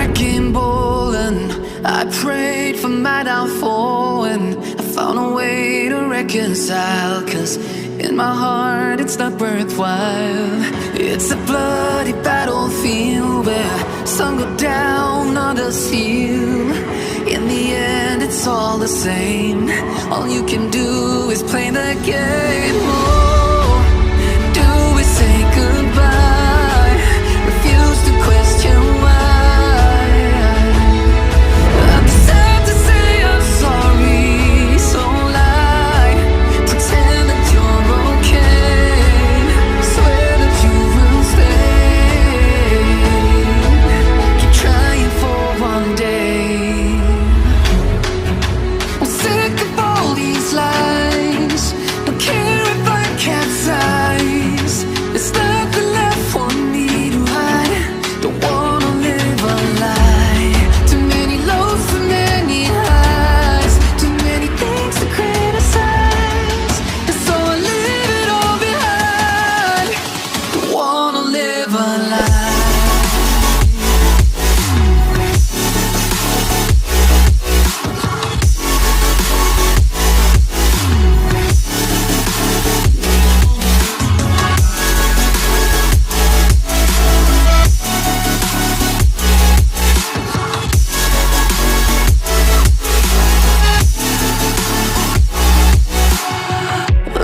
wrecking ball, and I prayed for my downfall, and I found a way to reconcile, 'cause in my heart it's not worthwhile. It's a bloody battlefield where sun go down, others heal. In the end it's all the same. All you can do is play the game. Oh, do we say goodbye? Refuse to question why. I'm sad to say I'm sorry, so lie. Pretend that you're okay. Swear that you will stay. Keep trying for one day. I'm sick of all these lies. Don't care if I capsize. There's nothing left for me to hide. Don't wanna live a lie. Too many lows, too many highs. Too many things to criticize. And so I leave it all behind. Don't wanna live a lie.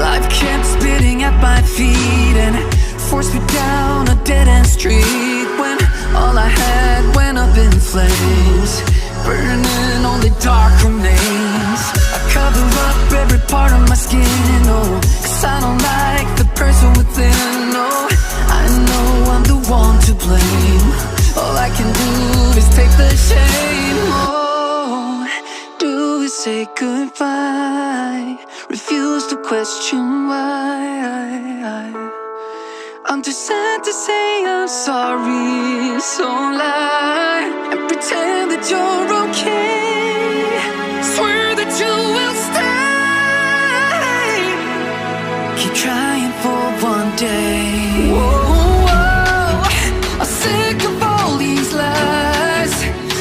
Life kept spitting at my feet and forced me down a dead-end street, when all I had went up in flames, burning only dark remains. I cover up every part of my skin, oh, 'cause I don't like the person within. Oh, I know I'm the one to blame. All I can do is take the shame. Oh, do we say goodbye? Refuse to question why. I'm too sad to say I'm sorry, so lie and pretend that you're okay. Swear that you will stay. Keep trying for one day. Whoa, I'm sick of all these lies.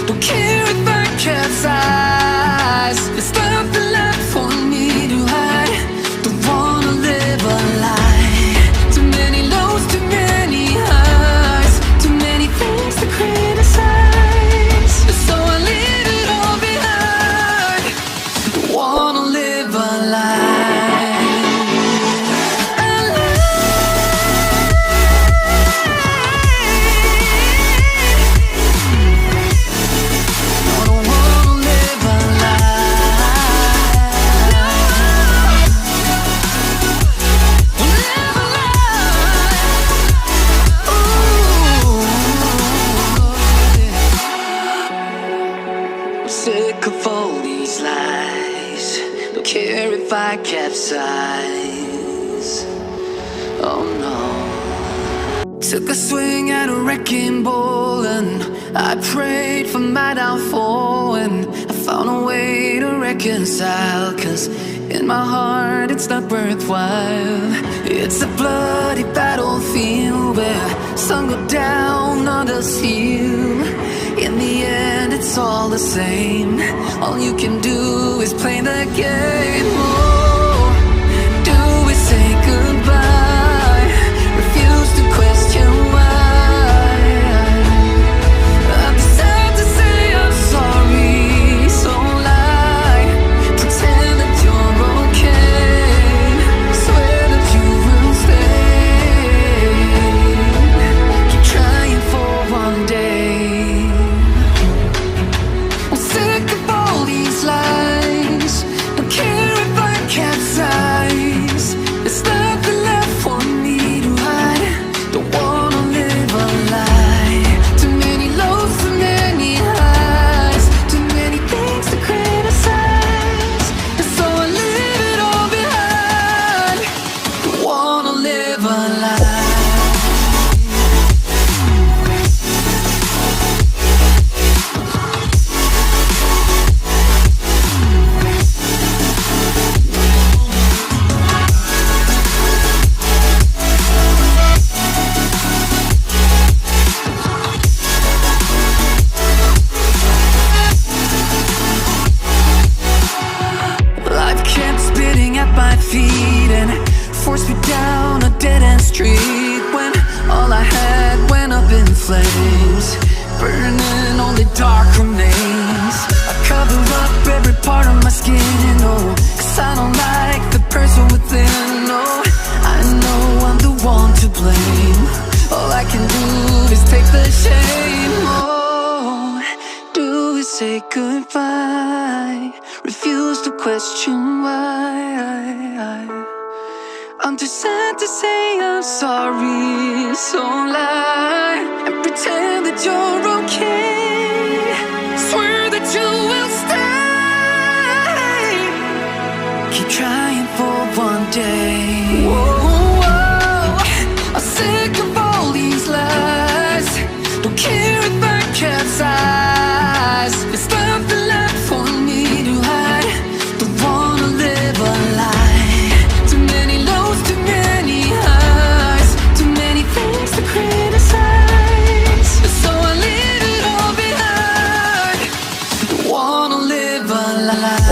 Don't care if I capsize. There's nothing left for me to hide. Don't wanna live a lie. Too many lows, too many highs. Too many things to criticize. So I leave it all behind. Don't wanna live a lie. A lie. I don't wanna live a lie. Live a lie. Ooh. I'm sick of all these lies. Don't care if I capsize. Oh no. Took a swing at a wrecking ball, and I prayed for my downfall, and I found a way to reconcile, 'cause in my heart it's not worthwhile. It's a bloody battlefield where sun go down, others heal. In the end it's all the same. All you can do is play the game. Oh, do we say goodbye? Refuse to question why. I'm sad to say I'm sorry, so lie. Pretend that you're okay. Swear that you will stay. Keep trying for one day. I'm sick of all these lies. Don't care if I dark remains. I cover up every part of my skin, oh, 'cause I don't like the person within, oh. I know I'm the one to blame. All I can do is take the shame, oh. Do we say goodbye? Refuse to question why. I'm too sad to say I'm sorry, so lie and pretend that you're okay. Swear that you will stay. Keep trying for one day. Whoa, I'm sick of all these lies. Don't care if I capsize. There's nothing left for me to hide. Don't wanna live a lie. Too many lows, too many highs. Too many things to criticize. So I leave it all behind. Don't wanna live a lie.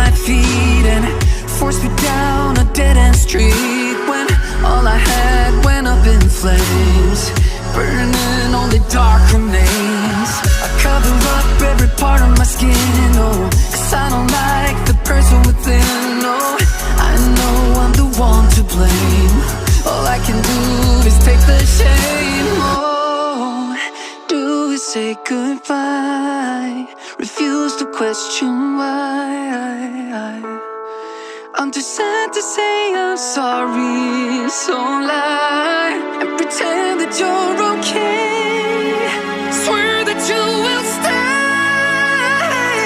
My feet and forced me down a dead-end street when all I had went up in flames, burning only dark remains. I cover up every part of my skin, oh, 'cause I don't like the person within, oh. I know I'm the one to blame. All I can do is take the shame, oh. Do we say goodbye? Refuse to question why. I'm too sad to say I'm sorry, so lie and pretend that you're okay. Swear that you will stay.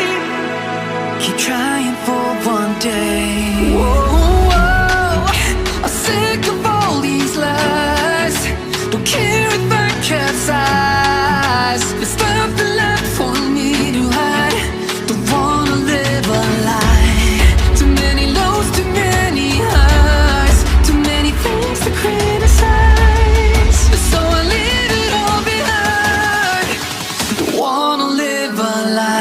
Keep trying for one day. Whoa, I'm sick of all these lies. Don't care if I capsize. There's nothing left for me to hide. Don't wanna live a lie. Too many lows, too many highs. Too many things to criticize. So I leave it all behind. Don't wanna live a lie.